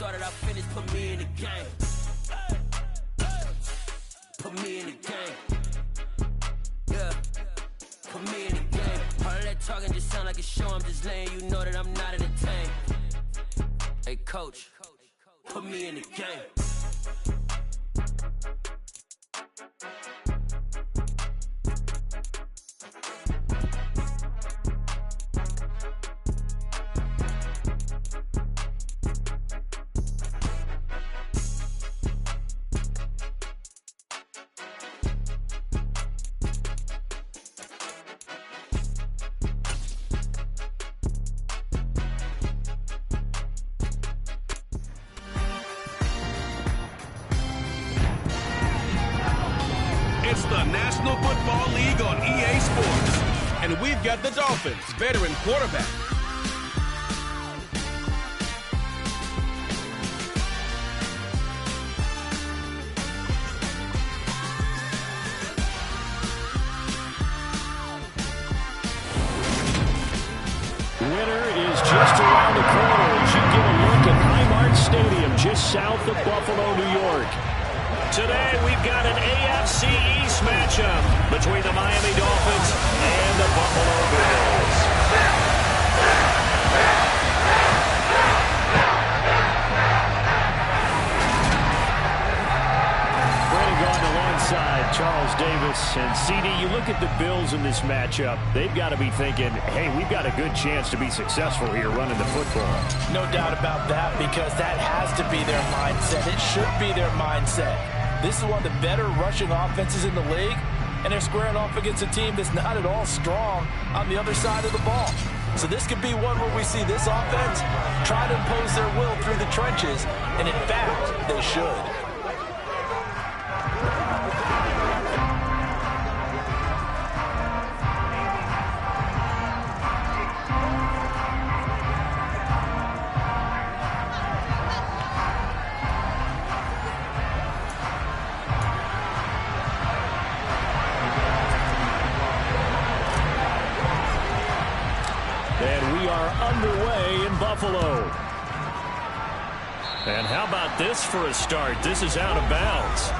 started, I finished, put me in the game. Put me in the game. Yeah. Put me in the game. All of that talking just sound like a show. I'm just letting you know that I'm not entertained. Hey, coach, put me in the game. It's the National Football League on EA Sports. And we've got the Dolphins veteran quarterback. Winner is just around the corner as you get a look at Highmark Stadium just south of Buffalo, New York. Today we've got an AFC East matchup between the Miami Dolphins and the Buffalo Bills. Brandon Gaudin alongside Charles Davis. And CD, you look at the Bills in this matchup, they've got to be thinking, hey, we've got a good chance to be successful here running the football. No doubt about that, because that has to be their mindset. It should be their mindset. This is one of the better rushing offenses in the league, and they're squaring off against a team that's not at all strong on the other side of the ball. So this could be one where we see this offense try to impose their will through the trenches, and in fact, they should. Underway in Buffalo. And how about this for a start? This is out of bounds.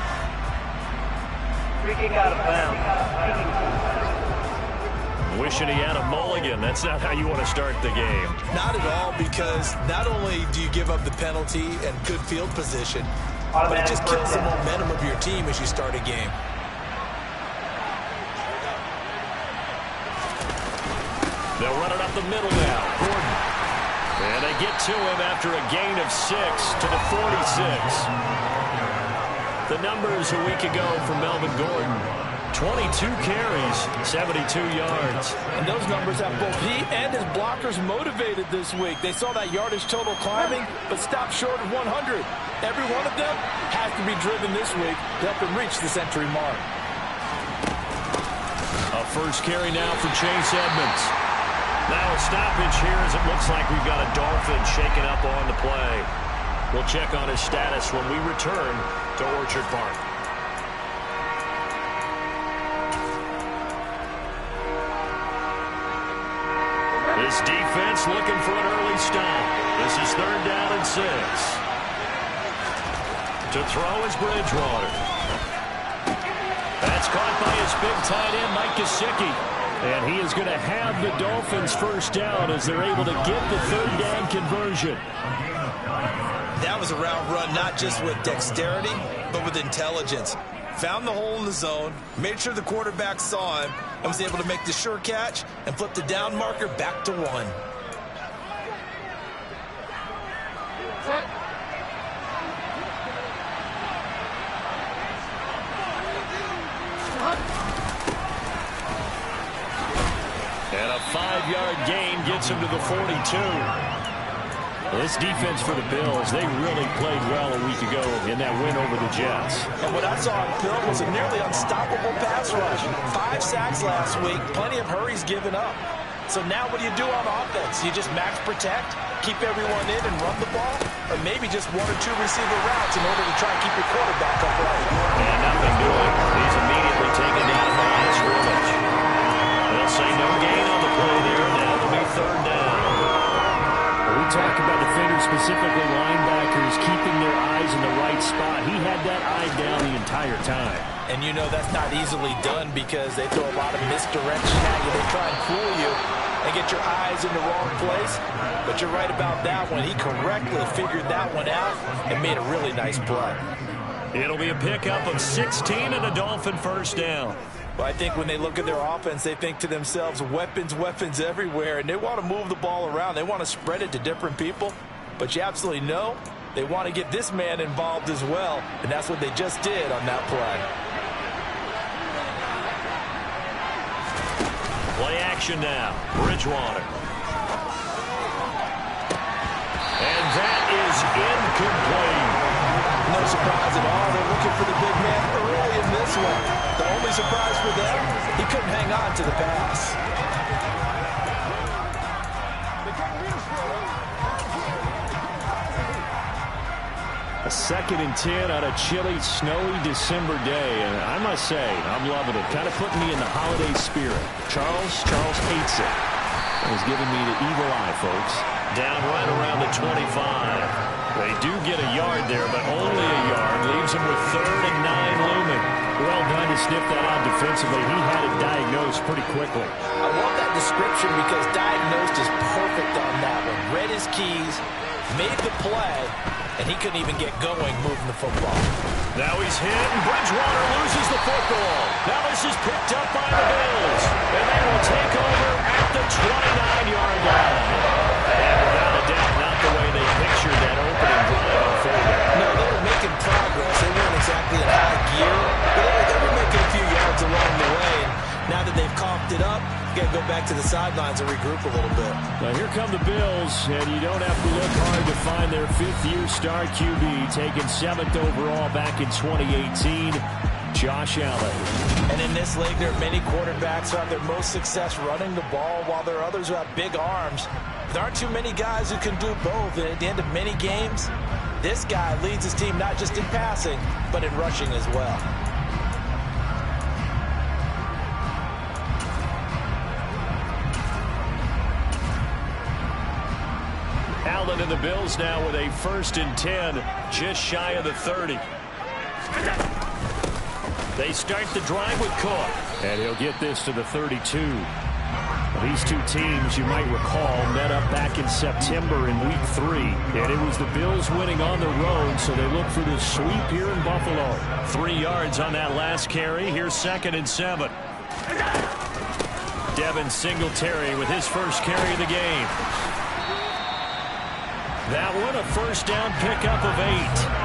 Freaking out of bounds. Wishing he had a mulligan. That's not how you want to start the game. Not at all, because not only do you give up the penalty and good field position, but it just kills the momentum of your team as you start a game. They'll run it up the middle now. Gordon. And they get to him after a gain of 6 to the 46. The numbers a week ago for Melvin Gordon. 22 carries, 72 yards. And those numbers have both he and his blockers motivated this week. They saw that yardage total climbing, but stopped short of 100. Every one of them has to be driven this week to help them reach the century mark. A first carry now for Chase Edmonds. Now a stoppage here as it looks like we've got a Dolphin shaken up on the play. We'll check on his status when we return to Orchard Park. This defense looking for an early stop. This is 3rd down and 6. To throw is Bridgewater. That's caught by his big tight end, Mike Gesicki. And he is going to have the Dolphins first down as they're able to get the 3rd down conversion. That was a route run not just with dexterity, but with intelligence. Found the hole in the zone, made sure the quarterback saw him, and was able to make the sure catch and flip the down marker back to 1. And a 5-yard gain gets him to the 42. This defense for the Bills, they really played well a week ago in that win over the Jets. And what I saw on film was a nearly unstoppable pass rush. 5 sacks last week, plenty of hurries given up. So now what do you do on offense? You just max protect, keep everyone in and run the ball, or maybe just 1 or 2 receiver routes in order to try and keep your quarterback upright. And nothing doing. He's immediately taken down by his scrimmage. They'll say no gain on the play there. Now it'll be 3rd down. We talk about the fingers, specifically linebackers, keeping their eyes in the right spot. He had that eye down the entire time. And you know that's not easily done because they throw a lot of misdirection at you. They try and fool you and get your eyes in the wrong place. But you're right about that one. He correctly figured that one out and made a really nice play. It'll be a pickup of 16 and a Dolphin first down. Well, I think when they look at their offense, they think to themselves, weapons, weapons everywhere, and they want to move the ball around. They want to spread it to different people, but you absolutely know they want to get this man involved as well, and that's what they just did on that play. Play action now, Bridgewater. And that is incomplete. No surprise at all. They're looking for the big man early in this one. The only surprise for them, he couldn't hang on to the pass. A 2nd and 10 on a chilly, snowy December day. And I must say, I'm loving it. Kind of putting me in the holiday spirit. Charles hates it. He's giving me the evil eye, folks. Down right around the 25. They do get a yard there, but only a yard. Leaves him with 3rd and 9 looming. Well done to sniff that out defensively. He had it diagnosed pretty quickly. I love that description because diagnosed is perfect on that one. Read his keys, made the play, and he couldn't even get going moving the football. Now he's hit, and Bridgewater loses the football. Now this is picked up by the Bills, and they will take over at the 29-yard line. And without a doubt, not the way they pictured that opening drive unfolding. No, they were making progress. They weren't exactly in high gear, but they were making a few yards along the way. And now that they've coughed it up, you got to go back to the sidelines and regroup a little bit. Now here come the Bills, and you don't have to look hard to find their 5th-year star QB, taken 7th overall back in 2018, Josh Allen. And in this league, there are many quarterbacks who have their most success running the ball, while there are others who have big arms. There aren't too many guys who can do both, and at the end of many games, this guy leads his team not just in passing, but in rushing as well. Allen and the Bills now with a 1st and 10, just shy of the 30. They start the drive with Cook, and he'll get this to the 32. These two teams, you might recall, met up back in September in Week 3, and it was the Bills winning on the road, so they look for this sweep here in Buffalo. 3 yards on that last carry. Here's 2nd and 7. Devin Singletary with his first carry of the game. That one, a first down pickup of 8.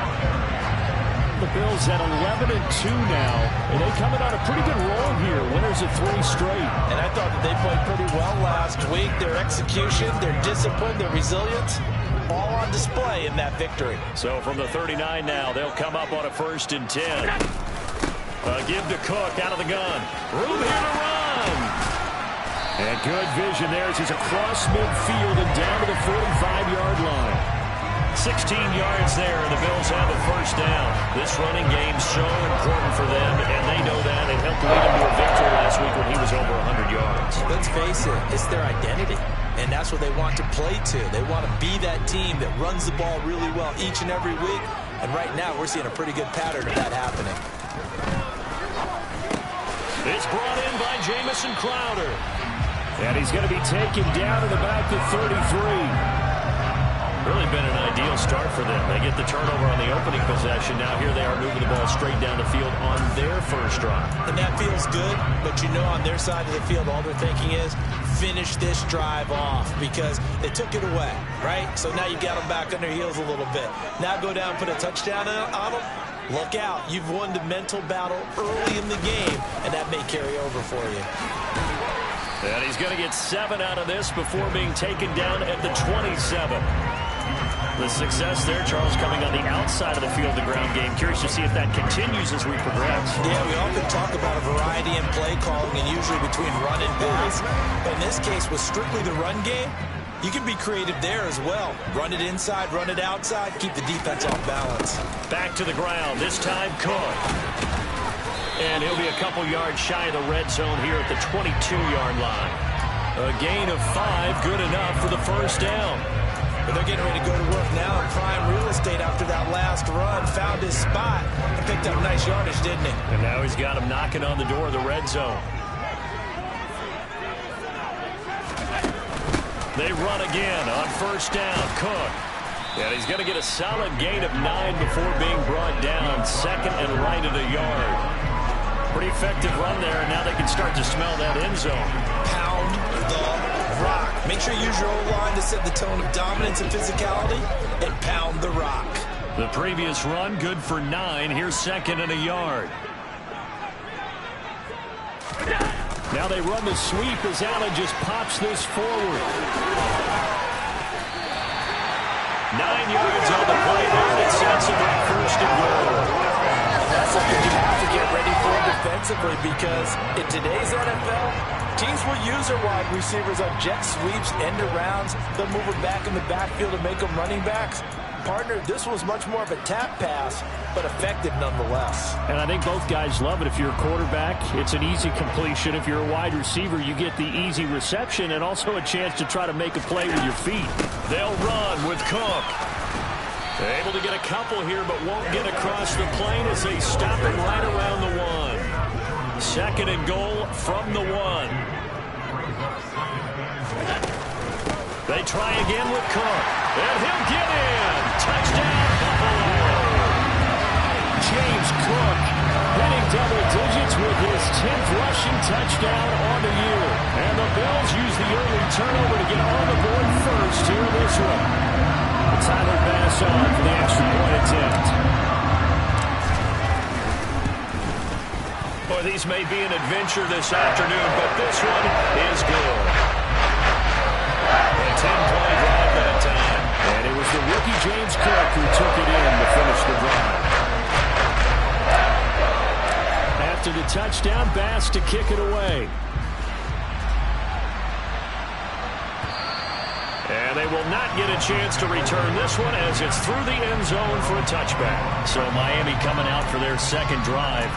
The Bills at 11-2 now, and they coming on a pretty good roll here. Winners of 3 straight. And I thought that they played pretty well last week. Their execution, their discipline, their resilience, all on display in that victory. So from the 39 now, they'll come up on a 1st and 10. Give to Cook out of the gun. Room here to run. And good vision there as he's across midfield and down to the 45-yard line. 16 yards there, and the Bills have a first down. This running game so important for them, and they know that. It helped lead them to a victory last week when he was over 100 yards. Let's face it, it's their identity, and that's what they want to play to. They want to be that team that runs the ball really well each and every week, and right now we're seeing a pretty good pattern of that happening. It's brought in by Jamison Crowder, and he's going to be taken down at about the 33. Really been an ideal start for them. They get the turnover on the opening possession. Now here they are moving the ball straight down the field on their first drive. And that feels good, but you know on their side of the field, all they're thinking is finish this drive off because they took it away, right? So now you got them back on their heels a little bit. Now go down and put a touchdown on them. Look out. You've won the mental battle early in the game, and that may carry over for you. And he's going to get 7 out of this before being taken down at the 27. The success there, Charles, coming on the outside of the field, the ground game. Curious to see if that continues as we progress. Yeah, we often talk about a variety in play calling and usually between run and pass. But in this case, with strictly the run game, you can be creative there as well. Run it inside, run it outside, keep the defense off balance. Back to the ground, this time Cook. And he'll be a couple yards shy of the red zone here at the 22-yard line. A gain of 5, good enough for the first down. But they're getting ready to go to work now in prime real estate after that last run. Found his spot and picked up nice yardage, didn't he? And now he's got him knocking on the door of the red zone. They run again on first down. Cook. And he's going to get a solid gain of 9 before being brought down. Second and right at a yard. Pretty effective run there, and now they can start to smell that end zone. Pound the rock. Make sure you use your O-line to set the tone of dominance and physicality, and pound the rock. The previous run, good for 9. Here's second and a yard. Now they run the sweep as Allen just pops this forward. 9 yards on the play there, and it sets him up first and goal. That's something you have to get ready for defensively, because in today's NFL, teams will use their wide receivers on jet sweeps, end arounds. They'll move them back in the backfield and make them running backs. Partner, this was much more of a tap pass, but effective nonetheless. And I think both guys love it. If you're a quarterback, it's an easy completion. If you're a wide receiver, you get the easy reception and also a chance to try to make a play with your feet. They'll run with Cook. They're able to get a couple here, but won't get across the plane as they stop him right around the 1. Second and goal from the 1. They try again with Cook. And he'll get in. Touchdown, Buffalo. James Cook hitting double digits with his 10th rushing touchdown on the year. And the Bills use the early turnover to get on the board first here in this one. Tyler Bass on for the extra point attempt. Boy, these may be an adventure this afternoon, but this one is good. A 10-play drive that time. And it was the rookie James Cook who took it in to finish the drive. After the touchdown, Bass to kick it away. And they will not get a chance to return this one as it's through the end zone for a touchback. So Miami coming out for their second drive.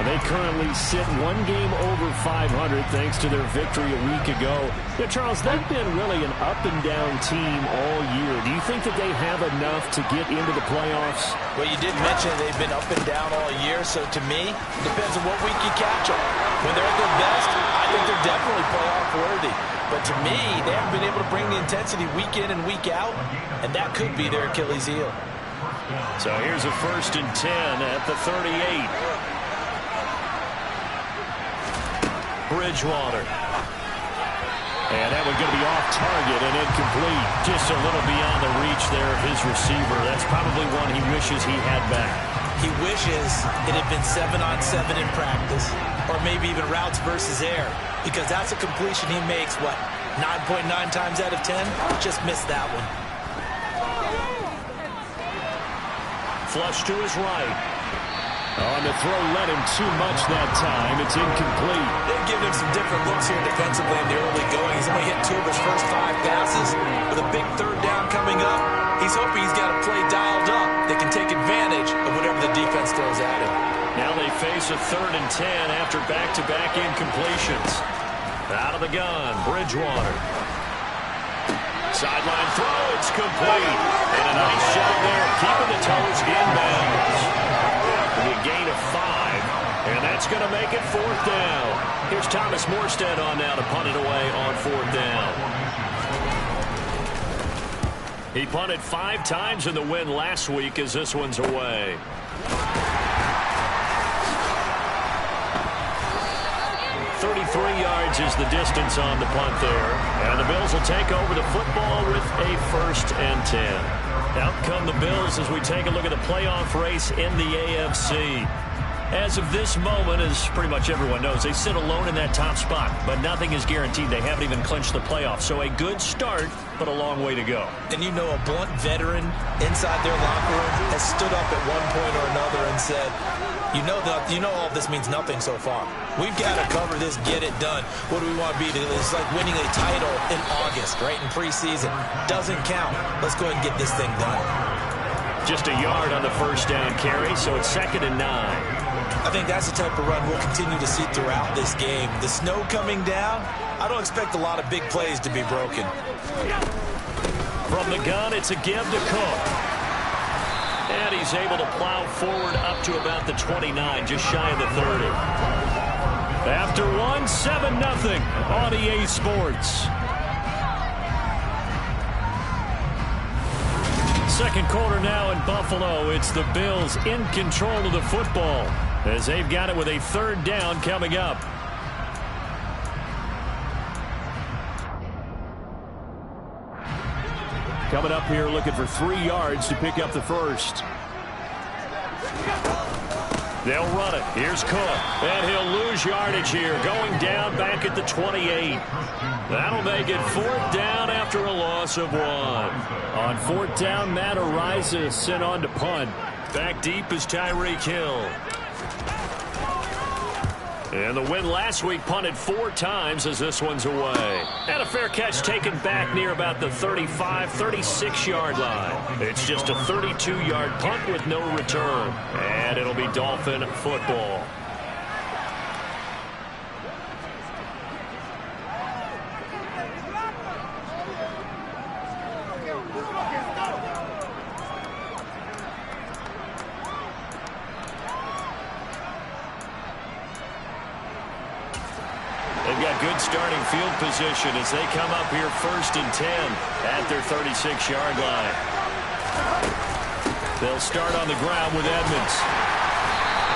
They currently sit 1 game over 500 thanks to their victory a week ago. Yeah, Charles, they've been really an up-and-down team all year. Do you think that they have enough to get into the playoffs? Well, you did mention they've been up and down all year, so to me, it depends on what week you catch them. When they're at their best, I think they're definitely playoff-worthy. But to me, they haven't been able to bring the intensity week in and week out, and that could be their Achilles heel. So here's a 1st and 10 at the 38. Bridgewater. And that one's going to be off target and incomplete. Just a little beyond the reach there of his receiver. That's probably one he wishes he had back. He wishes it had been 7-on-7 in practice, or maybe even routes versus air, because that's a completion he makes, what, 9.9 times out of 10? Just missed that one. Flush to his right. On the throw, led him too much that time. It's incomplete. They've given him some different looks here defensively in the early going. He's only hit 2 of his first 5 passes. With a big 3rd down coming up, he's hoping he's got a play dialed up that can take advantage of whatever the defense throws at him. Now they face a 3rd and 10 after back-to-back incompletions. Out of the gun, Bridgewater. Sideline throw, it's complete. And a nice shot there, keeping the toes inbounds. A gain of 5, and that's going to make it 4th down. Here's Thomas Morstead on now to punt it away on 4th down. He punted 5 times in the win last week as this one's away. 33 yards is the distance on the punt there. And the Bills will take over the football with a 1st and 10. Out come the Bills as we take a look at the playoff race in the AFC. As of this moment, as pretty much everyone knows, they sit alone in that top spot, but nothing is guaranteed. They haven't even clinched the playoffs, so a good start, but a long way to go. And you know, a blunt veteran inside their locker room has stood up at one point or another and said, you know all of this means nothing so far. We've got to cover this, get it done. What do we want to be? It's like winning a title in August, right, in preseason. Doesn't count. Let's go ahead and get this thing done. Just a yard on the 1st down carry, so it's 2nd and 9. I think that's the type of run we'll continue to see throughout this game. The snow coming down, I don't expect a lot of big plays to be broken. From the gun, it's a give to Cook. And he's able to plow forward up to about the 29, just shy of the 30. After one, 7-0 on EA Sports. Second quarter now in Buffalo. It's the Bills in control of the football as they've got it with a third down coming up. Coming up here looking for 3 yards to pick up the first. They'll run it. Here's Cook. And he'll lose yardage here. Going down back at the 28. That'll make it 4th down after a loss of 1. On 4th down, Matt Araiza sent on to punt. Back deep is Tyreek Hill. And the win last week punted 4 times as this one's away. And a fair catch taken back near about the 35, 36-yard line. It's just a 32-yard punt with no return. And it'll be Dolphin football. Good starting field position as they come up here 1st and 10 at their 36-yard line. They'll start on the ground with Edmonds.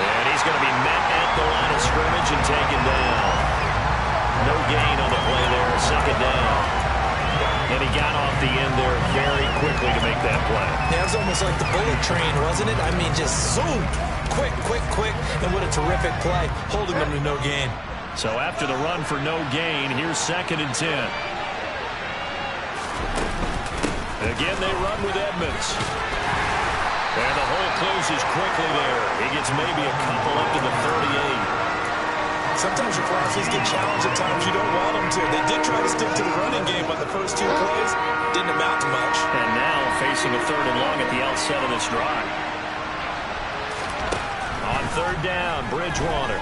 And he's going to be met at the line of scrimmage and taken down. No gain on the play there, 2nd down. And he got off the end there very quickly to make that play. Yeah, it was almost like the bullet train, wasn't it? I mean, just zoom. Quick, and what a terrific play, holding them to no gain. So after the run for no gain, here's 2nd and 10. Again, they run with Edmonds. And the hole closes quickly there. He gets maybe a couple up to the 38. Sometimes your athletes get challenged at times you don't want them to. They did try to stick to the running game on the first 2 plays. Didn't amount to much. And now facing a 3rd and long at the outset of this drive. On 3rd down, Bridgewater.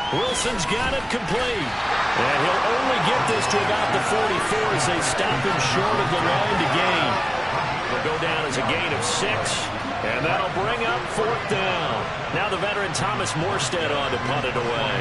Wilson's got it complete. And he'll only get this to about the 44 as they stop him short of the line to gain. It'll go down as a gain of 6. And that'll bring up 4th down. Now the veteran Thomas Morstead on to punt it away.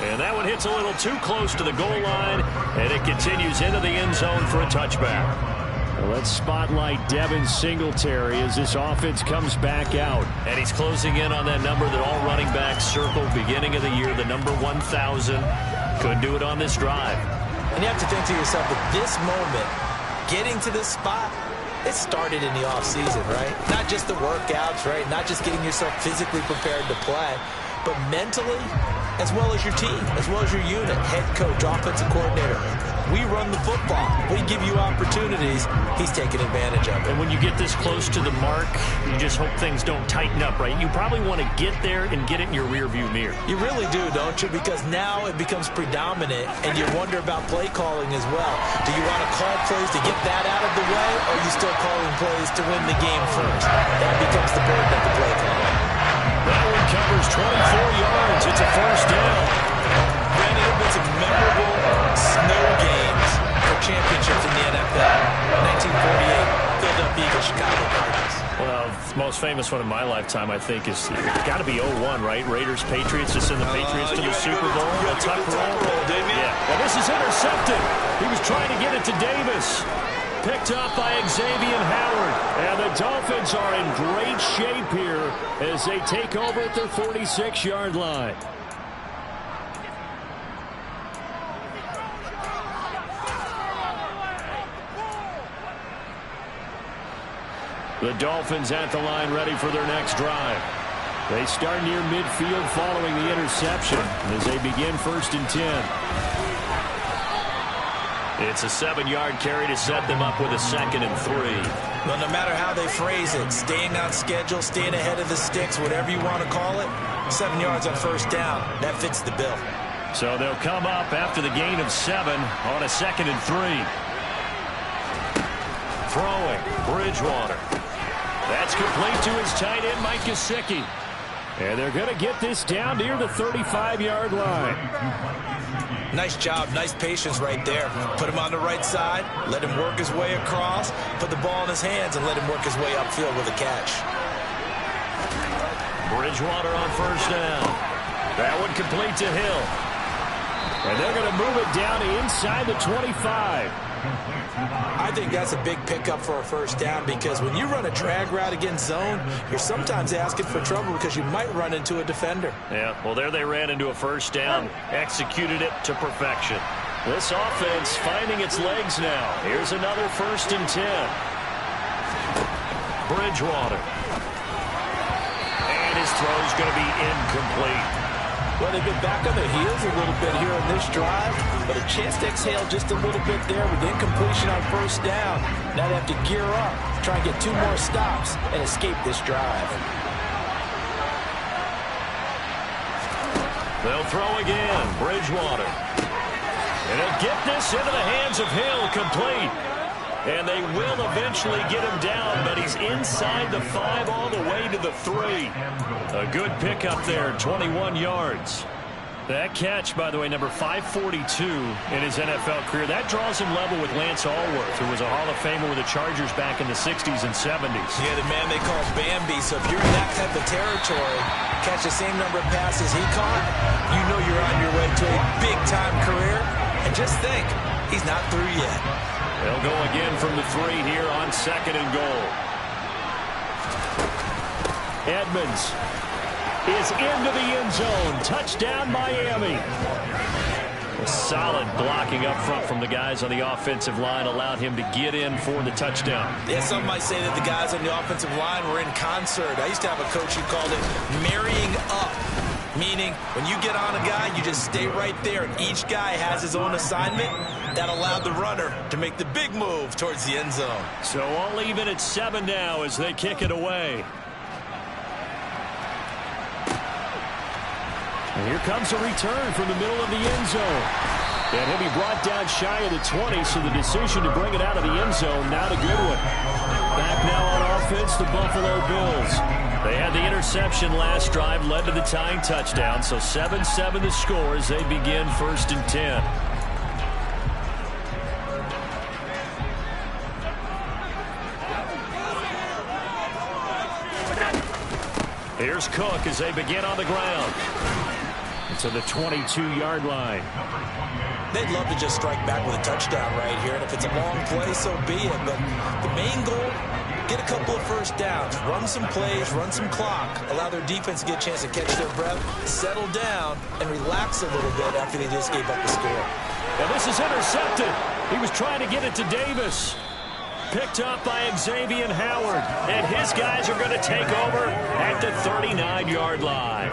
And that one hits a little too close to the goal line. And it continues into the end zone for a touchback. Well, let's spotlight Devin Singletary as this offense comes back out. And he's closing in on that number that all running backs circled beginning of the year, the number 1,000. Couldn't do it on this drive. And you have to think to yourself, at this moment, getting to this spot, it started in the offseason, right? Not just the workouts, right? Not just getting yourself physically prepared to play, but mentally, as well as your team, as well as your unit, head coach, offensive coordinator. We run the football. We give you opportunities. He's taking advantage of it. And when you get this close to the mark, you just hope things don't tighten up, right? You probably want to get there and get it in your rearview mirror. You really do, don't you? Because now it becomes predominant, and you wonder about play calling as well. Do you want to call plays to get that out of the way, or are you still calling plays to win the game first? That becomes the burden of the play calling. That one covers 24 yards. It's a 1st down. Randy, there have been some memorable snow games for championships in the NFL. 1948, Philadelphia Eagles, Chicago Cardinals. Well, the most famous one in my lifetime, I think, is got to be 01, right? Raiders-Patriots, to send the Patriots to the Super Bowl. You took the tuck roll, didn't you? Yeah. Well, this is intercepted. He was trying to get it to Davis. Picked up by Xavier Howard. And the Dolphins are in great shape here as they take over at their 46-yard line. The Dolphins at the line ready for their next drive. They start near midfield following the interception as they begin 1st and 10. It's a 7-yard carry to set them up with a 2nd and 3. Well, no matter how they phrase it, staying on schedule, staying ahead of the sticks, whatever you want to call it, 7 yards on 1st down, that fits the bill. So they'll come up after the gain of 7 on a 2nd and 3. Throwing, Bridgewater. That's complete to his tight end, Mike Gesicki. And they're going to get this down near the 35-yard line. Nice job, nice patience right there. Put him on the right side, let him work his way across, put the ball in his hands, and let him work his way upfield with a catch. Bridgewater on first down. That one complete to Hill. And they're going to move it down inside the 25. I think that's a big pickup for a first down because when you run a drag route against zone, you're sometimes asking for trouble because you might run into a defender. Yeah, well, there they ran into a first down, executed it to perfection. This offense finding its legs now. Here's another 1st and 10. Bridgewater. And his throw's going to be incomplete. Well, they've been back on their heels a little bit here on this drive, but a chance to exhale just a little bit there with incompletion on first down. Now they have to gear up, try and get 2 more stops, and escape this drive. They'll throw again. Bridgewater. And they'll get this into the hands of Hill, complete. And they will eventually get him down, but he's inside the 5 all the way to the 3. A good pickup there, 21 yards. That catch, by the way, number 542 in his NFL career. That draws him level with Lance Allworth, who was a Hall of Famer with the Chargers back in the 60s and 70s. Yeah, the man they call Bambi. So if you're in that type of territory, catch the same number of passes he caught, you know you're on your way to a big-time career. And just think, he's not through yet. They'll go again from the 3 here on 2nd and goal. Edmonds is into the end zone. Touchdown, Miami. A solid blocking up front from the guys on the offensive line allowed him to get in for the touchdown. Yeah, some might say that the guys on the offensive line were in concert. I used to have a coach who called it marrying up. Meaning, when you get on a guy, you just stay right there, and each guy has his own assignment. That allowed the runner to make the big move towards the end zone. So all even at 7 now as they kick it away. And here comes a return from the middle of the end zone. And he'll be brought down shy of the 20, so the decision to bring it out of the end zone, not a good one. Back now on offense, the Buffalo Bills. They had the interception last drive, led to the tying touchdown, so 7-7 the score as they begin 1st and 10. Here's Cook as they begin on the ground. To the 22-yard line. They'd love to just strike back with a touchdown right here, and if it's a long play, so be it. But the main goal, get a couple of first downs, run some plays, run some clock, allow their defense to get a chance to catch their breath, settle down, and relax a little bit after they just gave up the score. And this is intercepted. He was trying to get it to Davis. Picked up by Xavier Howard. And his guys are going to take over at the 39-yard line.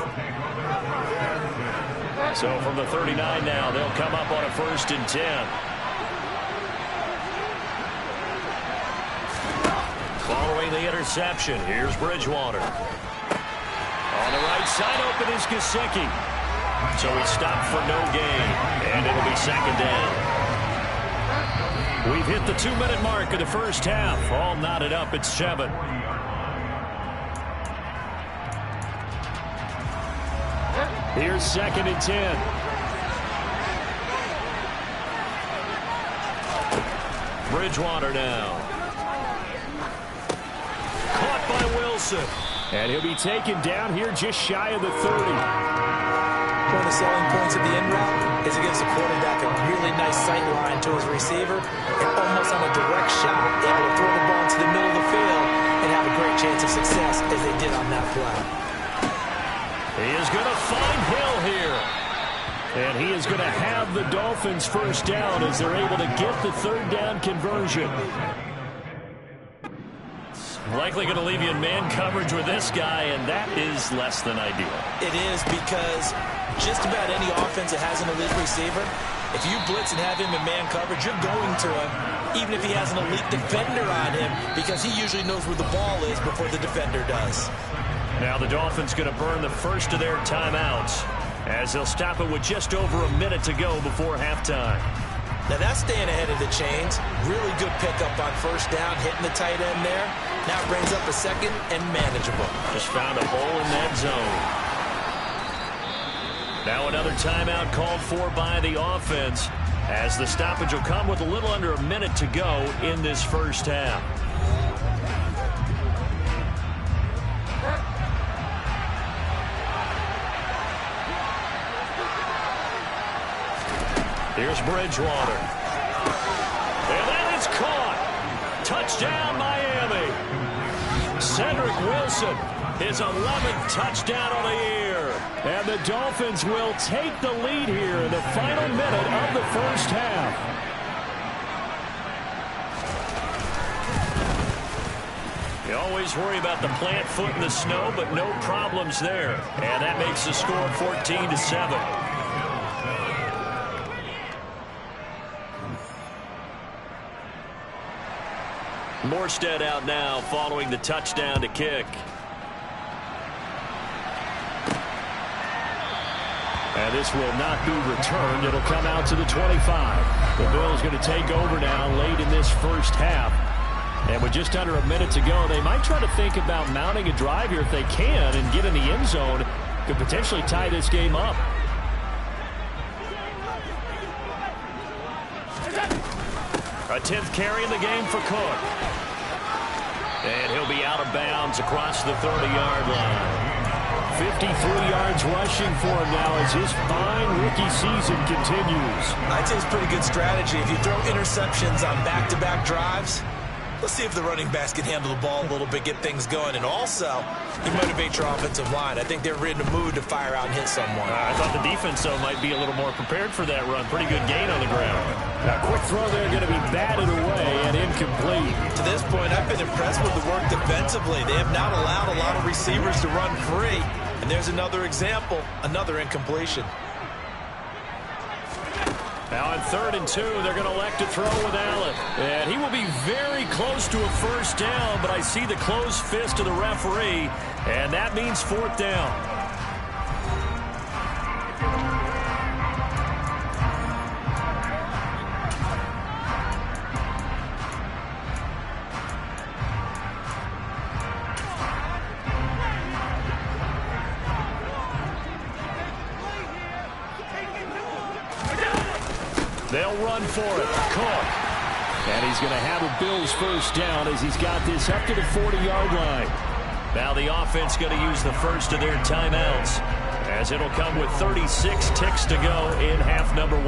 So from the 39 now, they'll come up on a 1st and 10. Following the interception, here's Bridgewater. On the right side, open is Gesicki. So he stopped for no gain, and it'll be 2nd down. We've hit the 2-minute mark of the first half. All knotted up at 7. Here's 2nd and 10. Bridgewater now. Caught by Wilson. And he'll be taken down here just shy of the 30. One of the selling points of the end route is it gives the quarterback a really nice sight line to his receiver and almost on a direct shot, able to throw the ball into the middle of the field and have a great chance of success as they did on that play. He is going to find Hill here. And he is going to have the Dolphins first down as they're able to get the 3rd down conversion. Likely going to leave you in man coverage with this guy, and that is less than ideal. It is because just about any offense that has an elite receiver, if you blitz and have him in man coverage, you're going to him, even if he has an elite defender on him, because he usually knows where the ball is before the defender does. Now the Dolphins going to burn the first of their timeouts as they'll stop it with just over a minute to go before halftime. Now that's staying ahead of the chains. Really good pickup on first down, hitting the tight end there. Now it brings up a 2nd and manageable. Just found a hole in that zone. Now another timeout called for by the offense, as the stoppage will come with a little under a minute to go in this first half. Here's Bridgewater. And that is caught. Touchdown, Miami. Cedric Wilson, his 11th touchdown on the year. And the Dolphins will take the lead here in the final minute of the first half. You always worry about the plant foot in the snow, but no problems there. And that makes the score 14-7. Morstead out now following the touchdown to kick. And this will not be returned. It'll come out to the 25. The Bills going to take over now late in this first half. And with just under a minute to go, they might try to think about mounting a drive here if they can and get in the end zone. Could potentially tie this game up. A 10th carry in the game for Cook. And he'll be out of bounds across the 30-yard line. 53 yards rushing for him now as his fine rookie season continues. I'd say it's pretty good strategy. If you throw interceptions on back-to-back drives, let's see if the running backs can handle the ball a little bit, get things going, and also you motivate your offensive line. I think they're in the mood to fire out and hit someone. I thought the defense, though, might be a little more prepared for that run. Pretty good gain on the ground. A quick throw there going to be batted away and incomplete. To this point, I've been impressed with the work defensively. They have not allowed a lot of receivers to run free. And there's another example, another incompletion. Now on 3rd and 2, they're going to elect to throw with Allen. And he will be very close to a first down, but I see the closed fist of the referee, and that means 4th down. They'll run for it. Cook. And he's going to have a Bills first down as he's got this up to the 40-yard line. Now the offense going to use the first of their timeouts, as it'll come with 36 ticks to go in half number 1.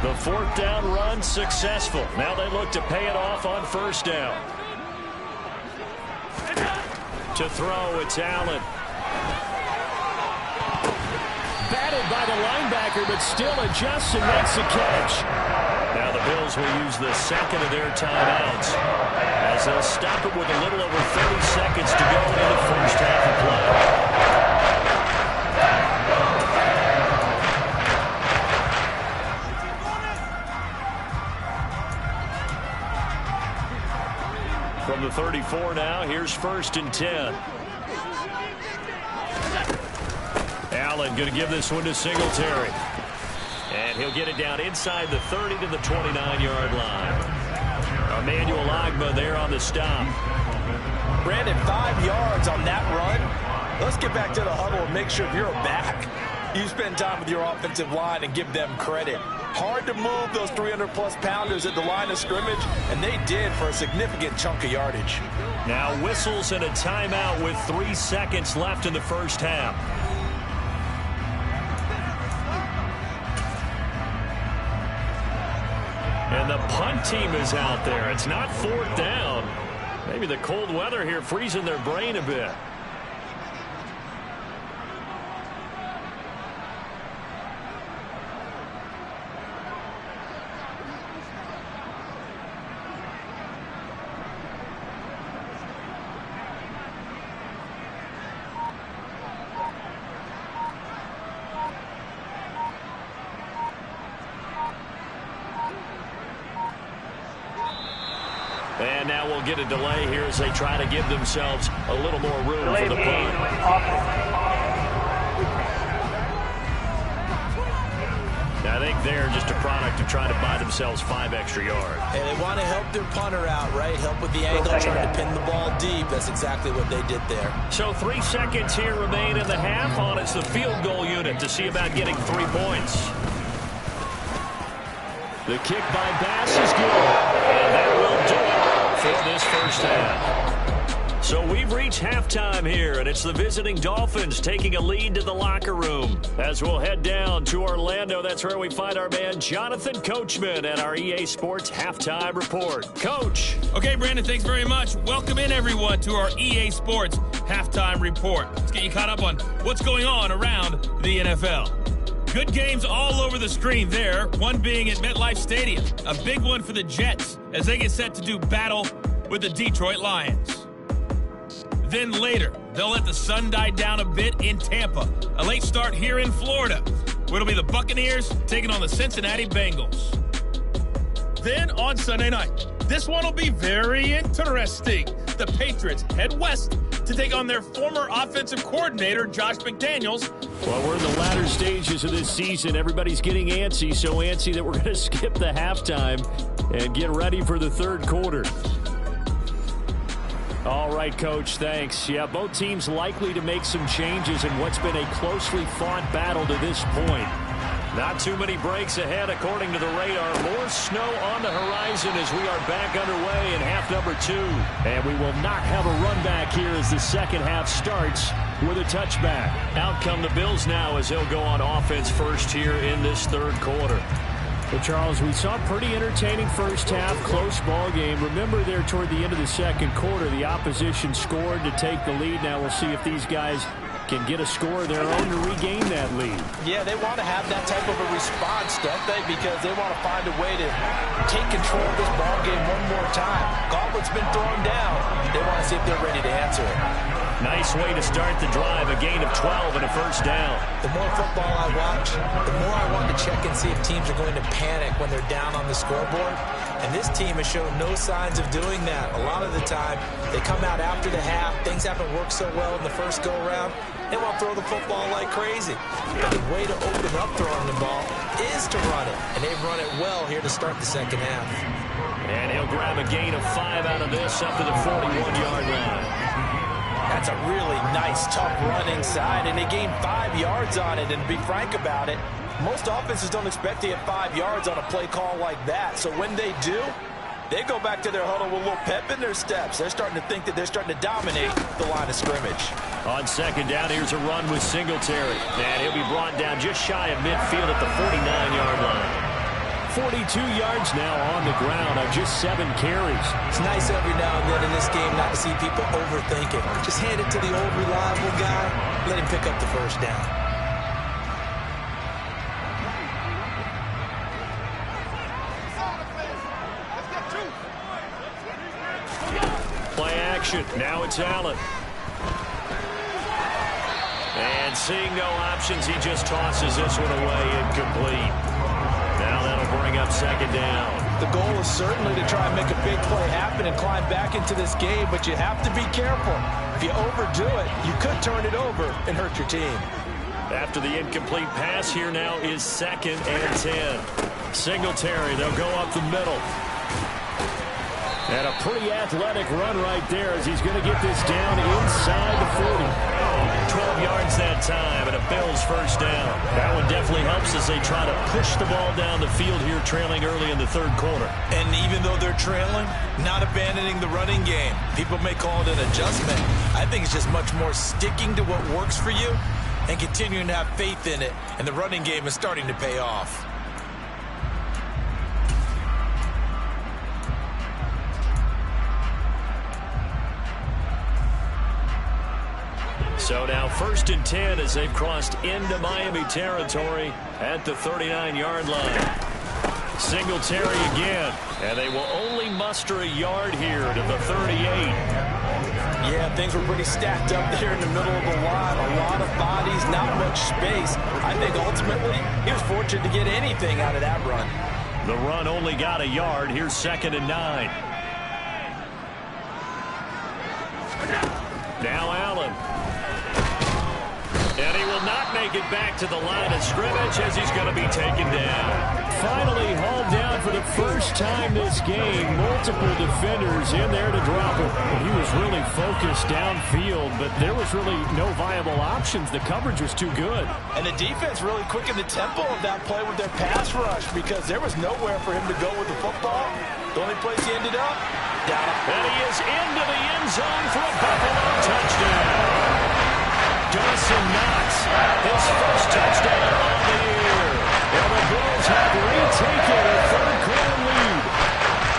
The 4th down run successful. Now they look to pay it off on first down. To throw, it's Allen. Batted by the linebacker, but still adjusts and makes the catch. Now the Bills will use the second of their timeouts, as they'll stop it with a little over 30 seconds to go in the first half of play. From the 34 now, here's 1st and 10. Allen going to give this one to Singletary. And he'll get it down inside the 30 to the 29-yard line. Emmanuel Ogbah there on the stop. Brandon, 5 yards on that run. Let's get back to the huddle and make sure if you're back, you spend time with your offensive line and give them credit. Hard to move those 300-plus pounders at the line of scrimmage, and they did for a significant chunk of yardage. Now whistles and a timeout with 3 seconds left in the first half. And the punt team is out there. It's not 4th down. Maybe the cold weather here freezing their brain a bit. And now we'll get a delay here as they try to give themselves a little more room for the punt. there, just a product of trying to buy themselves 5 extra yards. And they want to help their punter out, right? Help with the angle, trying to pin the ball deep. That's exactly what they did there. So 3 seconds here remain in the half. On it's the field goal unit to see about getting 3 points. The kick by Bass is good. And that will do it for this first half. So we've reached halftime here, and it's the visiting Dolphins taking a lead to the locker room. As we'll head down to Orlando, that's where we find our man Jonathan Coachman at our EA Sports Halftime Report. Coach. Okay, Brandon, thanks very much. Welcome in, everyone, to our EA Sports Halftime Report. Let's get you caught up on what's going on around the NFL. Good games all over the screen there, one being at MetLife Stadium. A big one for the Jets as they get set to do battle with the Detroit Lions. Then later, they'll let the sun die down a bit in Tampa. A late start here in Florida, where it'll be the Buccaneers taking on the Cincinnati Bengals. Then on Sunday night, this one will be very interesting. The Patriots head west to take on their former offensive coordinator, Josh McDaniels. Well, we're in the latter stages of this season. Everybody's getting antsy, so antsy that we're going to skip the halftime and get ready for the third quarter. All right, Coach, thanks. Yeah, both teams likely to make some changes in what's been a closely fought battle to this point. Not too many breaks ahead, according to the radar. More snow on the horizon as we are back underway in half number 2. And we will not have a run back here as the second half starts with a touchback. Out come the Bills now as they'll go on offense first here in this third quarter. Well, Charles, we saw a pretty entertaining first half, close ball game. Remember there toward the end of the second quarter, the opposition scored to take the lead. Now we'll see if these guys can get a score of their own to regain that lead. Yeah, they want to have that type of a response, don't they? Because they want to find a way to take control of this ball game one more time. Gauntlet's been thrown down. They want to see if they're ready to answer it. Nice way to start the drive, a gain of 12 and a first down. The more football I watch, the more I want to check and see if teams are going to panic when they're down on the scoreboard. And this team has shown no signs of doing that. A lot of the time, they come out after the half. Things haven't worked so well in the first go-around. They want to throw the football like crazy. But the way to open up throwing the ball is to run it. And they've run it well here to start the second half. And he'll grab a gain of 5 out of this up to the 41-yard line. That's a really nice, tough run inside, and they gained 5 yards on it. And to be frank about it, most offenses don't expect to get 5 yards on a play call like that. So when they do, they go back to their huddle with a little pep in their steps. They're starting to think that they're starting to dominate the line of scrimmage. On second down, here's a run with Singletary. And he'll be brought down just shy of midfield at the 49-yard line. 42 yards now on the ground on just 7 carries. It's nice every now and then in this game not to see people overthink it. Just hand it to the old reliable guy. Let him pick up the first down. Play action. Now it's Allen. And seeing no options, he just tosses this one away incomplete. Now that'll bring up second down. The goal is certainly to try and make a big play happen and climb back into this game, but you have to be careful. If you overdo it, you could turn it over and hurt your team. After the incomplete pass, here now is 2nd and 10. Singletary, they'll go up the middle. And a pretty athletic run right there as he's going to get this down inside the 40. 12 yards that time and a Bills first down. That one definitely helps as they try to push the ball down the field here, trailing early in the third quarter. And even though they're trailing, not abandoning the running game. People may call it an adjustment. I think it's just much more sticking to what works for you and continuing to have faith in it. And the running game is starting to pay off. So now 1st and 10 as they've crossed into Miami territory at the 39-yard line. Singletary again, and they will only muster a yard here to the 38. Yeah, things were pretty stacked up there in the middle of the line. A lot of bodies, not much space. I think ultimately he was fortunate to get anything out of that run. The run only got a yard. Here's 2nd and 9. Now Allen. And And he will not make it back to the line of scrimmage as he's going to be taken down. Finally hauled down for the first time this game. Multiple defenders in there to drop him. He was really focused downfield, but there was really no viable options. The coverage was too good. And the defense really quickened the tempo of that play with their pass rush because there was nowhere for him to go with the football. The only place he ended up, down. And he is into the end zone for a Buffalo touchdown. Dawson Knox, his first touchdown on the year. And the Bills have retaken a third-quarter lead.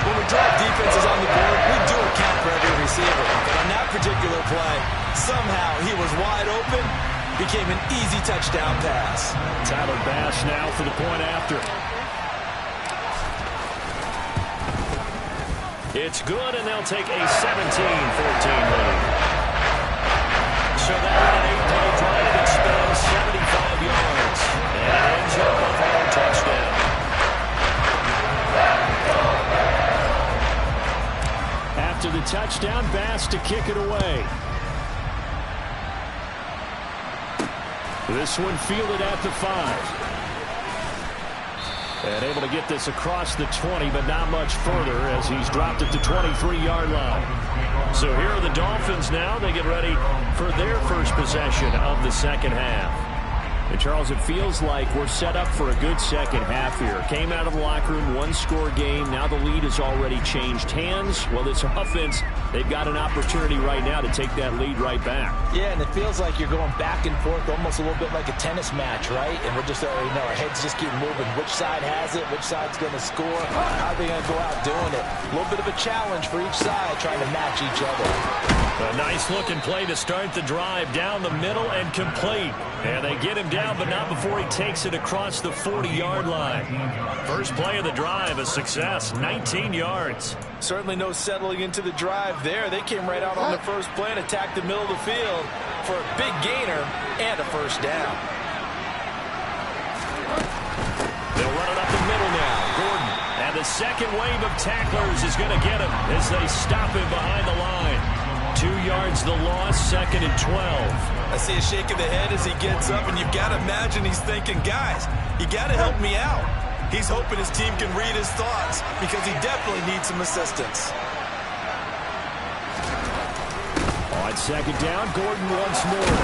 When we drive defenses on the board, we do account for every receiver. But on that particular play, somehow he was wide open, became an easy touchdown pass. Tyler Bass now for the point after. It's good, and they'll take a 17-14 lead. So that an 8-play drive that spans 75 yards. And it ends up with a touchdown. After the touchdown, Bass to kick it away. This one fielded at the 5. And able to get this across the 20, but not much further as he's dropped it to 23-yard line. So here are the Dolphins now. They get ready for their first possession of the second half. And Charles, it feels like we're set up for a good second half here. Came out of the locker room, one-score game. Now the lead has already changed hands. Well, this offense, they've got an opportunity right now to take that lead right back. Yeah, and it feels like you're going back and forth, almost a little bit like a tennis match, right? And we're just, our heads just keep moving. Which side has it? Which side's going to score? How are they going to go out doing it? A little bit of a challenge for each side, trying to match each other. A nice-looking play to start the drive down the middle and complete. And they get him down, but not before he takes it across the 40-yard line. First play of the drive, a success, 19 yards. Certainly no settling into the drive there. They came right out on the first play and attacked the middle of the field for a big gainer and a first down. They'll run it up the middle now. Gordon. And the second wave of tacklers is going to get him as they stop him behind the line. 2 yards the loss, 2nd and 12. I see a shake of the head as he gets up, and you've got to imagine he's thinking, guys, you got to help me out. He's hoping his team can read his thoughts because he definitely needs some assistance. On second down, Gordon once more.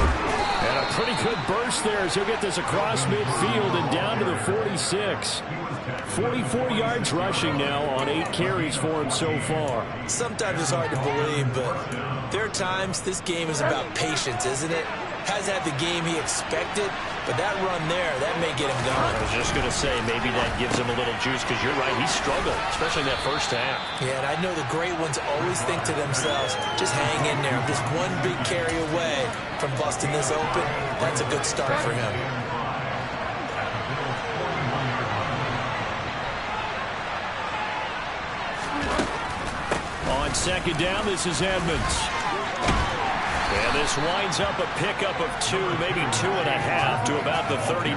And a pretty good burst there as he'll get this across midfield and down to the 46. 44 yards rushing now on 8 carries for him so far. Sometimes it's hard to believe, but there are times this game is about patience, isn't it? Has had the game he expected, but that run there, that may get him going. I was just going to say, maybe that gives him a little juice, because you're right, he struggled, especially in that first half. Yeah, and I know the great ones always think to themselves, just hang in there. I'm just one big carry away from busting this open. That's a good start for him. On second down, this is Edmonds. And this winds up a pickup of 2, maybe 2.5 to about the 39.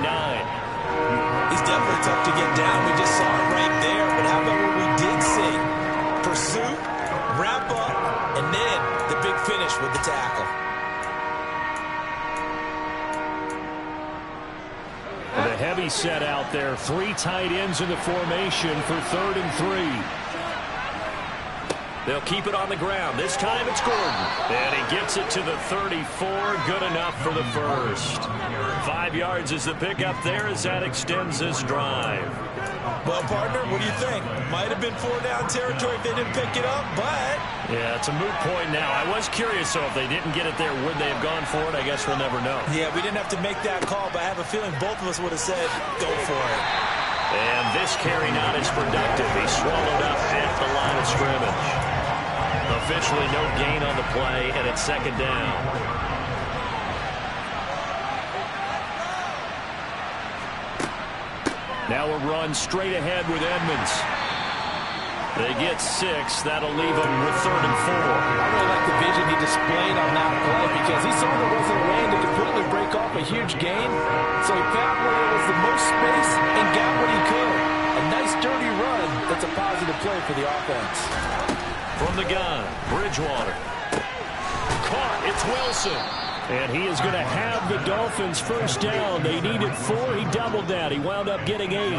He's definitely tough to get down. We just saw it right there. But how about what we did see? Pursuit, wrap up, and then the big finish with the tackle. The heavy set out there. 3 tight ends in the formation for 3rd and 3. They'll keep it on the ground. This time it's Gordon. And he gets it to the 34. Good enough for the first. 5 yards is the pickup there as that extends this drive. Well, partner, what do you think? Might have been 4-down territory if they didn't pick it up, but... Yeah, it's a moot point now. I was curious, so if they didn't get it there, would they have gone for it? I guess we'll never know. Yeah, we didn't have to make that call, but I have a feeling both of us would have said, go for it. And this carry not as productive. He swallowed up at the line of scrimmage. Officially no gain on the play, and it's second down. Now a run straight ahead with Edmonds. They get 6. That'll leave them with 3rd and 4. I really like the vision he displayed on that play because he saw there wasn't a lane to completely break off a huge gain. So he found where there was the most space and got what he could. A nice dirty run that's a positive play for the offense. From the gun, Bridgewater. Caught, it's Wilson. And he is going to have the Dolphins first down. They needed 4. He doubled that. He wound up getting 8.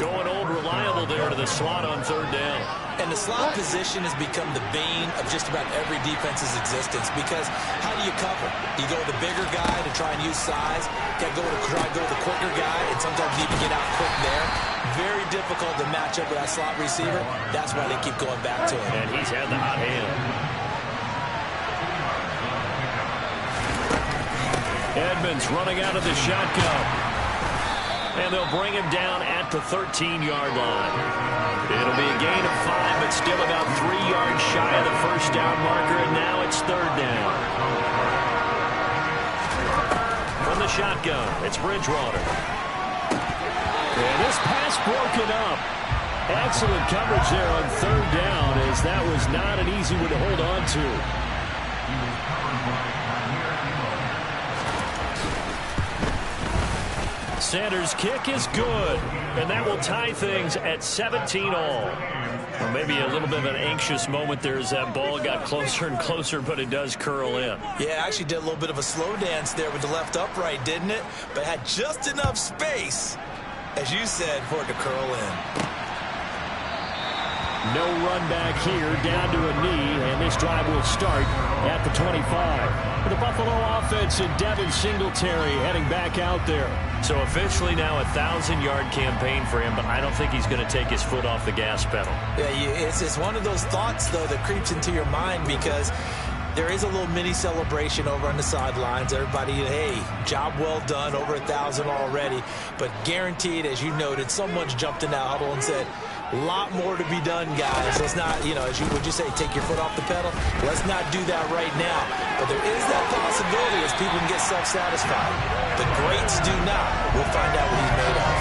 Going old reliable there to the slot on 3rd down. And the slot position has become the bane of just about every defense's existence, because how do you cover? You go with the bigger guy to try and use size. You got to try to go with the quicker guy, and sometimes you even get out quick there. Very difficult to match up with that slot receiver. That's why they keep going back to him. And he's had the hot hand. Edmonds running out of the shotgun. And they'll bring him down at the 13-yard line. It'll be a gain of 5, but still about 3 yards shy of the first down marker, and now it's 3rd down. From the shotgun, it's Bridgewater. And this pass broken up. Excellent coverage there on 3rd down, as that was not an easy one to hold on to. Sanders' kick is good, and that will tie things at 17 all. Or maybe a little bit of an anxious moment there as that ball got closer and closer, but it does curl in. Yeah, actually did a little bit of a slow dance there with the left upright, didn't it? But had just enough space, as you said, for it to curl in. No run back here, down to a knee, and this drive will start at the 25. For the Buffalo offense, and Devin Singletary heading back out there. So officially now a 1,000-yard campaign for him, but I don't think he's going to take his foot off the gas pedal. Yeah, it's one of those thoughts, though, that creeps into your mind, because there is a little mini celebration over on the sidelines. Everybody, hey, job well done, over 1,000 already. But guaranteed, as you noted, someone's jumped in that huddle and said, a lot more to be done, guys. Let's not, would you say, take your foot off the pedal? Let's not do that right now. But there is that possibility as people can get self-satisfied. The greats do not. We'll find out what he's made of.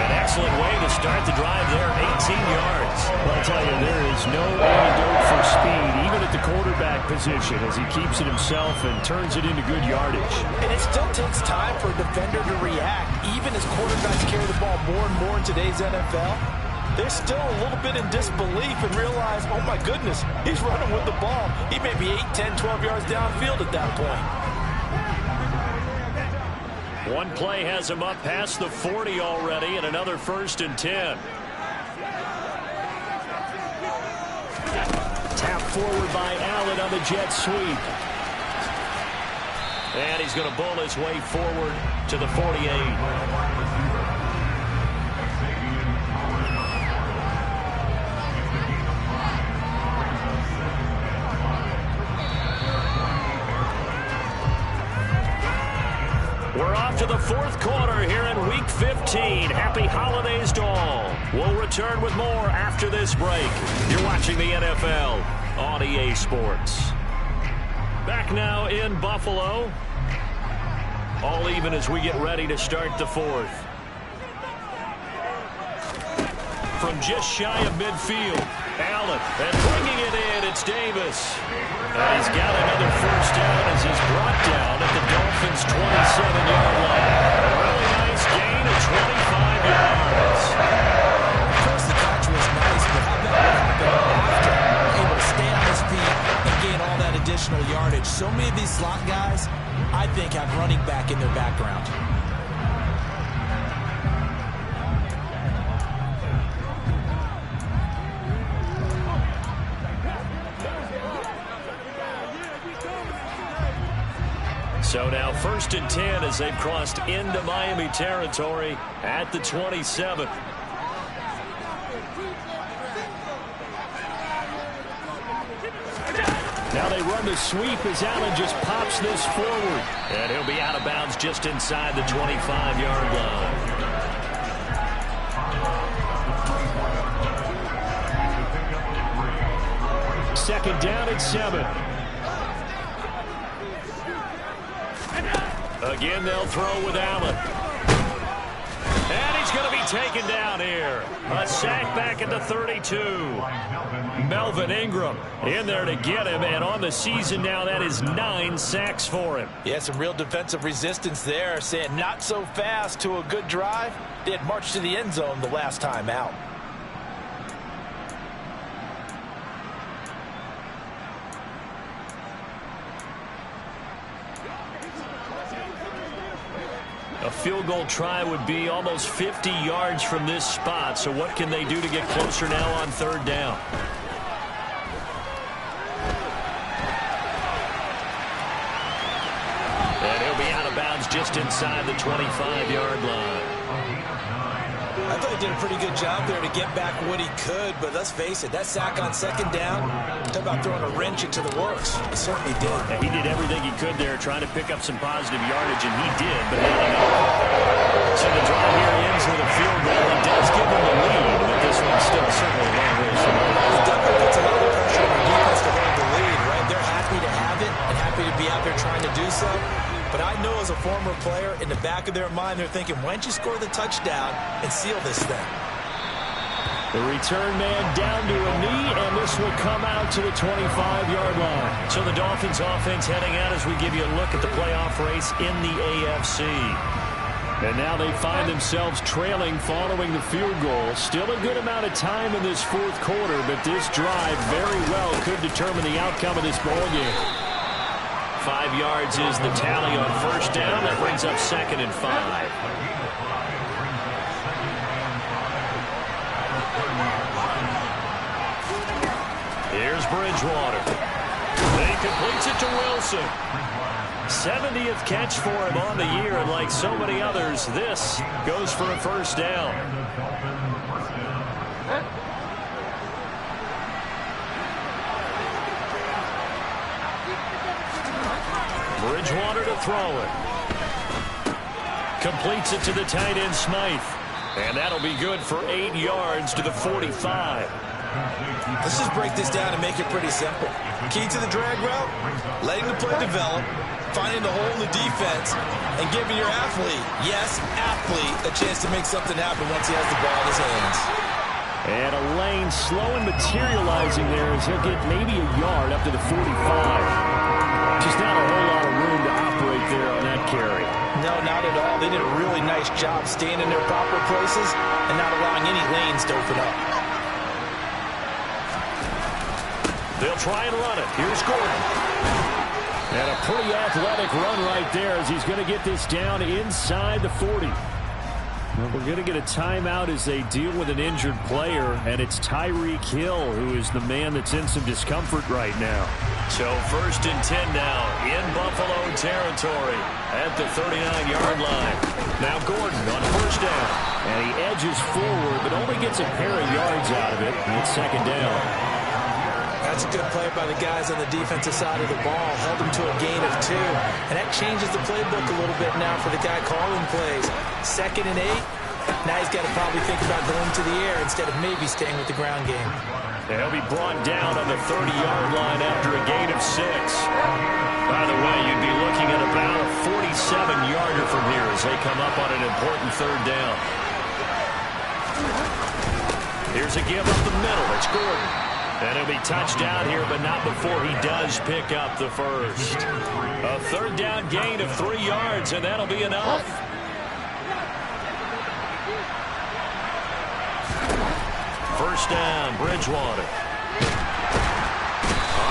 An excellent way to start the drive there, 18 yards. Well, I'll tell you, there is no antidote for speed, even at the quarterback position, as he keeps it himself and turns it into good yardage. And it still takes time for a defender to react, even as quarterbacks carry the ball more and more in today's NFL. They're still a little bit in disbelief and realize, oh my goodness, he's running with the ball. He may be 8, 10, 12 yards downfield at that point. One play has him up past the 40 already, and another 1st and 10. Tap forward by Allen on the jet sweep. And he's going to bowl his way forward to the 48. We're off to the 4th quarter here in Week 15. Happy holidays to all. We'll return with more after this break. You're watching the NFL on EA Sports. Back now in Buffalo. All even as we get ready to start the 4th. From just shy of midfield, Allen, and bringing it in, it's Davis. And he's got another first down as he's brought down at the Dolphins' 27-yard line. A really nice gain of 25 yards. First, the catch was nice, but how about what happened after? Able to stay on his feet and gain all that additional yardage. So many of these slot guys, I think, have running back in their background. So now 1st and 10 as they've crossed into Miami territory at the 27. Now they run the sweep as Allen just pops this forward. And he'll be out of bounds just inside the 25-yard line. Second down at 7. Again, they'll throw with Allen. And he's going to be taken down here. A sack back at the 32. Melvin Ingram in there to get him. And on the season now, that is 9 sacks for him. Yeah, some real defensive resistance there. Saying not so fast to a good drive. They had marched to the end zone the last time out. A field goal try would be almost 50 yards from this spot. So what can they do to get closer now on third down? And he'll be out of bounds just inside the 25-yard line. I thought he did a pretty good job there to get back what he could, but let's face it, that sack on second down, talk about throwing a wrench into the works. He certainly did. Yeah, he did everything he could there, trying to pick up some positive yardage, and he did, but not enough. So the drive here ends with a field goal. It does give him the lead, but this one's still certainly a long way from over. It definitely puts a lot of pressure on the defense to hold the lead, right? They're happy to have it and happy to be out there trying to do so. But I know as a former player, in the back of their mind, they're thinking, why don't you score the touchdown and seal this thing? The return man down to a knee, and this will come out to the 25-yard line. So the Dolphins offense heading out as we give you a look at the playoff race in the AFC. And now they find themselves trailing following the field goal. Still a good amount of time in this fourth quarter, but this drive very well could determine the outcome of this ballgame. 5 yards is the tally on first down. That brings up 2nd and 5. Here's Bridgewater. He completes it to Wilson. 70th catch for him on the year, and like so many others, this goes for a first down. Bridgewater to throw it. Completes it to the tight end, Smythe. And that'll be good for 8 yards to the 45. Let's just break this down and make it pretty simple. Key to the drag route, letting the play develop, finding the hole in the defense, and giving your athlete, yes, athlete, a chance to make something happen once he has the ball in his hands. And a lane slow and materializing there as he'll get maybe a yard up to the 45. Just not a whole lot of room to operate there on that carry. No, not at all. They did a really nice job staying in their proper places and not allowing any lanes to open up. They'll try and run it. Here's Gordon. And a pretty athletic run right there as he's going to get this down inside the 40. Well, we're going to get a timeout as they deal with an injured player, and it's Tyreek Hill who is the man that's in some discomfort right now. So 1st and 10 now in Buffalo territory at the 39-yard line. Now Gordon on first down. And he edges forward, but only gets a pair of yards out of it, and it's 2nd down. That's a good play by the guys on the defensive side of the ball. Held them to a gain of 2. And that changes the playbook a little bit now for the guy calling plays. 2nd and 8. Now he's got to probably think about going to the air instead of maybe staying with the ground game. And he'll be brought down on the 30-yard line after a gain of 6. By the way, you'd be looking at about a 47-yarder from here as they come up on an important 3rd down. Here's a give up the middle. It's Gordon. And he'll be touched down here, but not before he does pick up the first. A 3rd down gain of 3 yards, and that'll be enough. First down, Bridgewater.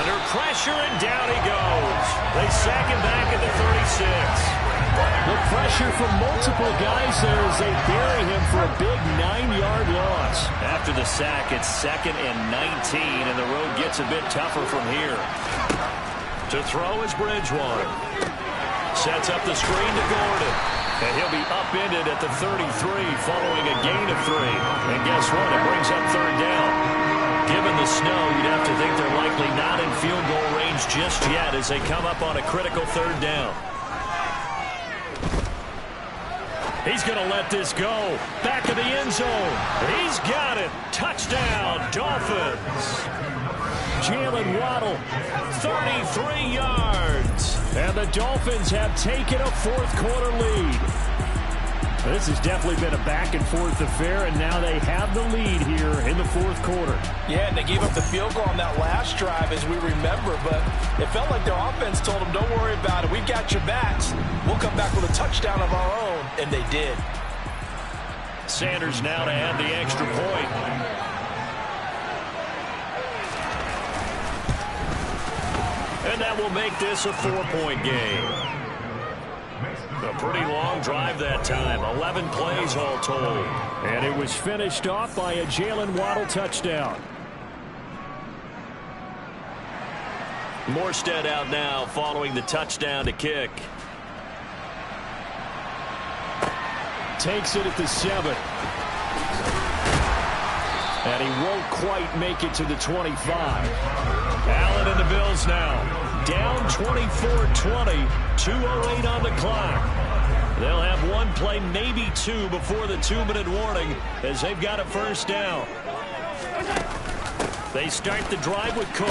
Under pressure, and down he goes. They sack him back at the 36. The pressure from multiple guys there as they bury him for a big 9-yard loss. After the sack, it's 2nd and 19, and the road gets a bit tougher from here. To throw is Bridgewater. Sets up the screen to Gordon. And he'll be upended at the 33 following a gain of 3. And guess what? It brings up 3rd down. Given the snow, you'd have to think they're likely not in field goal range just yet as they come up on a critical 3rd down. He's going to let this go. Back of the end zone. He's got it. Touchdown, Dolphins. Jalen Waddle, 33 yards. And the Dolphins have taken a 4th quarter lead. This has definitely been a back-and-forth affair, and now they have the lead here in the 4th quarter. Yeah, and they gave up the field goal on that last drive, as we remember, but it felt like their offense told them, don't worry about it. We've got your backs. We'll come back with a touchdown of our own, and they did. Sanders now to add the extra point. And that will make this a 4-point game. A pretty long drive that time. 11 plays all told. And it was finished off by a Jalen Waddle touchdown. Morstead out now following the touchdown to kick. Takes it at the 7. And he won't quite make it to the 25. Allen and the Bills now. Down 24-20. 2:08 on the clock. They'll have one play, maybe two, before the 2-minute warning as they've got a first down. They start the drive with Cook.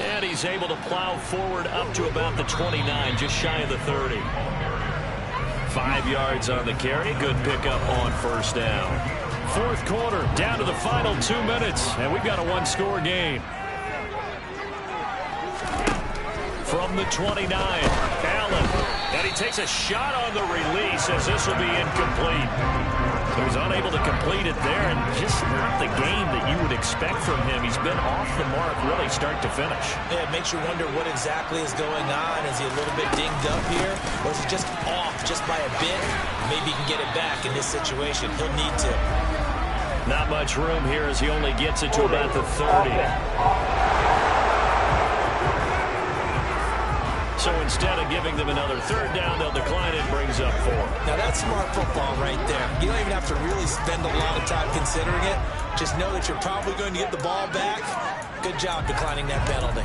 And he's able to plow forward up to about the 29, just shy of the 30. 5 yards on the carry. Good pickup on first down. Fourth quarter, down to the final 2 minutes, and we've got a one-score game. From the 29, Allen. And he takes a shot on the release as this will be incomplete. He was unable to complete it there, and just not the game that you would expect from him. He's been off the mark really start to finish. Yeah, it makes you wonder what exactly is going on. Is he a little bit dinged up here, or is he just off just by a bit? Maybe he can get it back in this situation. He'll need to. Not much room here as he only gets it to about the 30. So instead of giving them another third down, they'll decline it, brings up 4. Now that's smart football right there. You don't even have to really spend a lot of time considering it. Just know that you're probably going to get the ball back. Good job declining that penalty.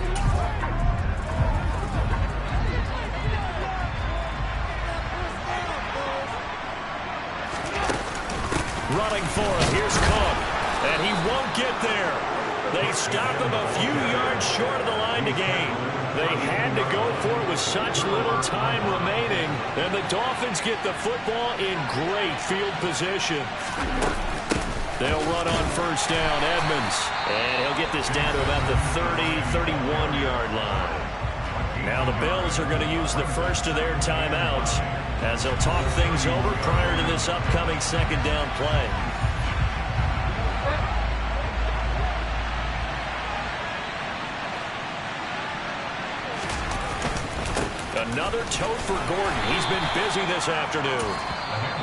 Running for it, here's Cook. And he won't get there. They stop him a few yards short of the line to gain. They had to go for it with such little time remaining. And the Dolphins get the football in great field position. They'll run on first down, Edmonds. And he'll get this down to about the 31-yard line. Now the Bills are going to use the first of their timeouts as they'll talk things over prior to this upcoming second down play. Another tote for Gordon. He's been busy this afternoon.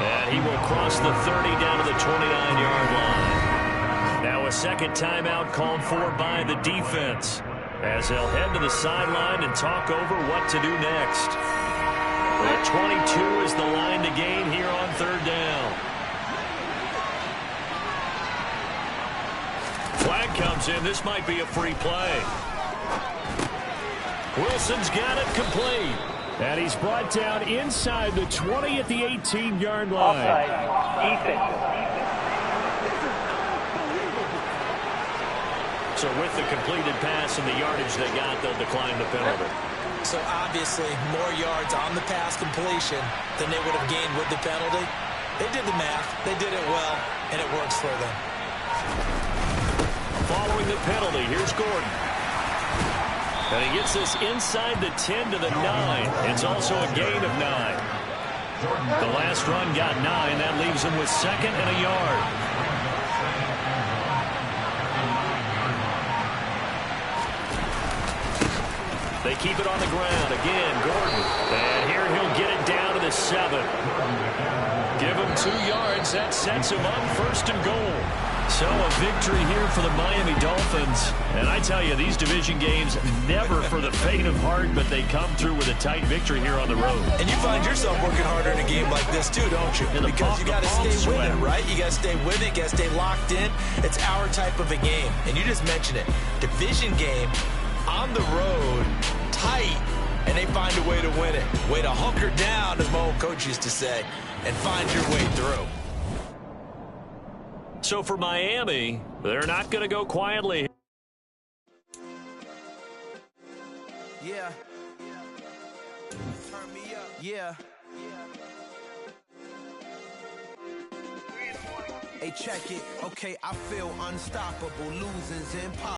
And he will cross the 30 down to the 29-yard line. Now a second timeout called for by the defense as they'll head to the sideline and talk over what to do next. The 22 is the line to gain here on third down. Flag comes in. This might be a free play. Wilson's got it complete. And he's brought down inside the 20 at the 18-yard line. So with the completed pass and the yardage they got, they'll decline the penalty. So obviously more yards on the pass completion than they would have gained with the penalty. They did the math. They did it well, and it works for them. Following the penalty, here's Gordon. And he gets this inside the 10 to the 9. It's also a gain of 9. The last run got 9. That leaves him with second and a yard. They keep it on the ground. Again, Gordon. And here he'll get it down to the 7. Give him 2 yards. That sets him up first and goal. So a victory here for the Miami Dolphins. And I tell you, these division games, never for the faint of heart, but they come through with a tight victory here on the road. And you find yourself working harder in a game like this too, don't you? Because you got to stay with it, right? You got to stay with it, you got to stay locked in. It's our type of a game. And you just mentioned it. Division game, on the road, tight, and they find a way to win it. Way to hunker down, as my old coach used to say, and find your way through. So for Miami, they're not going to go quietly. Yeah. Turn me up. Yeah. Hey, check it. Okay, I feel unstoppable. Losing's impossible.